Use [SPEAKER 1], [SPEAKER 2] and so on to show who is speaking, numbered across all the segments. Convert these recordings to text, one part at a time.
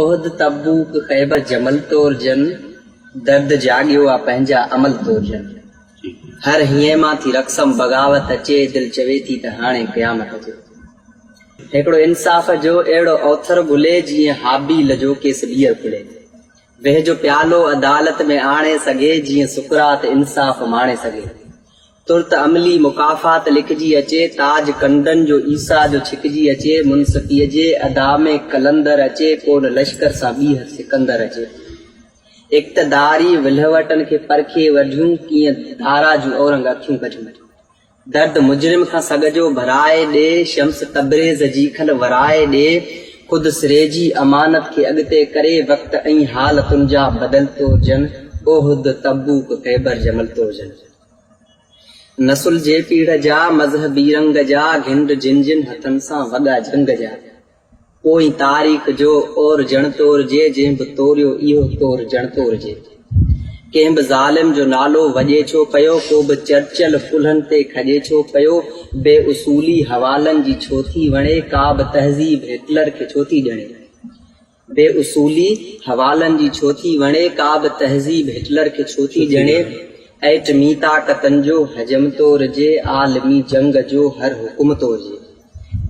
[SPEAKER 1] ओहद तबूक खैबर जमल तोर जन दर्द जागियो आ पंहिंजा अमल तोर जन हर हीअं मां थी रक़सम बग़ावत अचे दिल चवे थी त हाणे क़यामत अचे हिकिड़ो इंसाफ़ जो अहिड़ो औथर ॻुले जीअं हाबील जो केस ॿीहर खुले वेह जो प्यालो अदालत में आणे सघे जीअं सुकरात इंसाफ़ माणे सघे तुर्त अमली मुकाफ़ात लिखजी अचे ताज कंदन जो ईसा जो छिकजी अचे मुनसफ़ीअ जे अदा में कलंदर अचे कोन लश्कर सां ॿीहर सिकंदर अचे इक़्तदारी विलहवटन खे परखे वढियूं कीअं धारा जूं औरंग अखियूं कढियूं दर्द मुजरिम खां सगजो भराए ॾे शम्स तबरेज़ जी खल वराए ॾे खुद सिरेजी अमानत खे अॻिते करे वक़्त ऐं हालतुनि जा बदलतो जन ओहद तबूक खैबर जमलतो जन नसुल जे पीढ़ जा मज़हबी रंग जा घिंड जिन जिन हथन सां वॻा जंग जा कोई तारीख़ जो और जणतोर जे जंहिं बि तोरियो इहो तोर जणतोर जे कंहिं बि ज़ालिम जो नालो वॼे छो पियो को बि चर्चल फुलनि ते खॼे छो पियो बेउसूली हवालनि जी छो थी वणे का बि तहज़ीब हिटलर खे छो थी ॼणे बेउसूली हवालनि जी छो थी वणे का बि तहज़ीब हिटलर खे छो थी ॼणे एटमी ताक़तनि जो हजम तोर जे आलमी जंग जो हर हुकुम तोर जे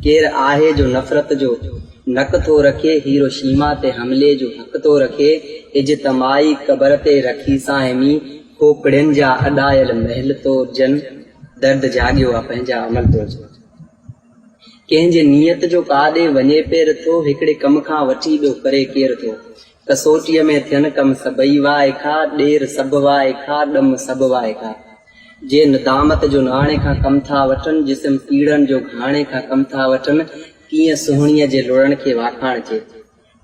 [SPEAKER 1] केर आहे जो नफ़रत जो नक थो रखे हिरोशीमा ते हमले जो हक़ थो रखे इज्तमाई क़बर ते रखी साहिमी खोपड़ियुनि जा अॾायल महल तो जन दर्द जाॻियो आहे पंहिंजा अमल तो जन कंहिंजे नियत जो काॾे वञे पेर थो हिकिड़े कम खां वठी ॿियो करे केर थो कसोटीअ में थियनि कम सभई वाए खा ॾेर सभु वाए खा ॾम सभु वाए खा जे नदामत जो नाणे खां कम था वठनि जिस्म पीड़नि जो घाणे खां कम था वठनि कीअं सुहिणीअ जे लुड़ण खे वाखाण जे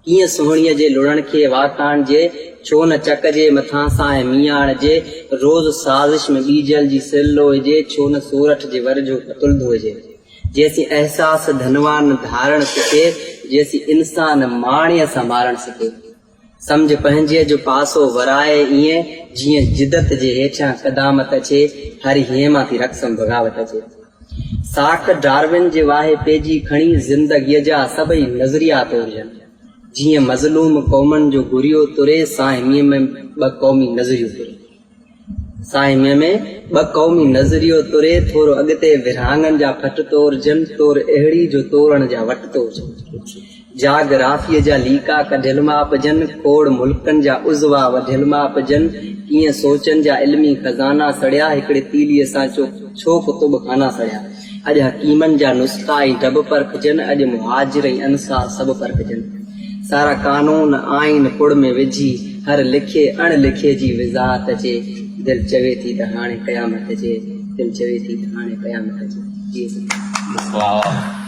[SPEAKER 1] कीअं सुहिणीअ जे लुड़ण खे वाखाण जे छो न चक जे मथां सां मीयाण जे रोज़ साज़िश में बीजल जी सिल हुजे छो न सूरठ जे वर जो कतुल धोइजे जैसी एहसास धनवान धारण सिखे जैसी इंसान माणीअ सां मारण सिखे सम्झ पंहिंजे जो पासो वराए ईअं जीअं जिदत जे हेठां क़दामत अचे हर हीअं मां थी रक़सम बग़ावत अचे साख डार्विन जे वाहे पेजी खणी ज़िंदगीअ जा सभई नज़रिया तोड़जनि जीअं मज़लूम क़ौमनि जो घुरियो तुरे साहिमीअ में ॿ क़ौमी नज़रियो तुरे साहिमीअ में ॿ क़ौमी नज़रियो तुरे थोरो अॻिते विरहाङनि जा फट तोड़जनि तोर अहिड़ी जो तोरण जा वट तोड़जनि जागराफ़ीअ जा लीका कढियल मापजनि खोड़ मुल्कनि जा उज़वा वढियल मापजनि कीअं सोचनि जा इल्मी खज़ाना सड़िया हिकिड़े तीलीअ सां छो कुतुब खाना सड़िया अॼु हकीमनि जा नुस्ख़ा ऐं डब परखजनि अॼु मुहाजिर ऐं अंसार सभु परखजनि सारा कानून आइन पुड़ में विझी हर लिखे अण लिखे जी वज़ाहत अचे दिल चवे थी त हाणे क़यामत अचे दिल चवे थी त हाणे क़यामत अचे जी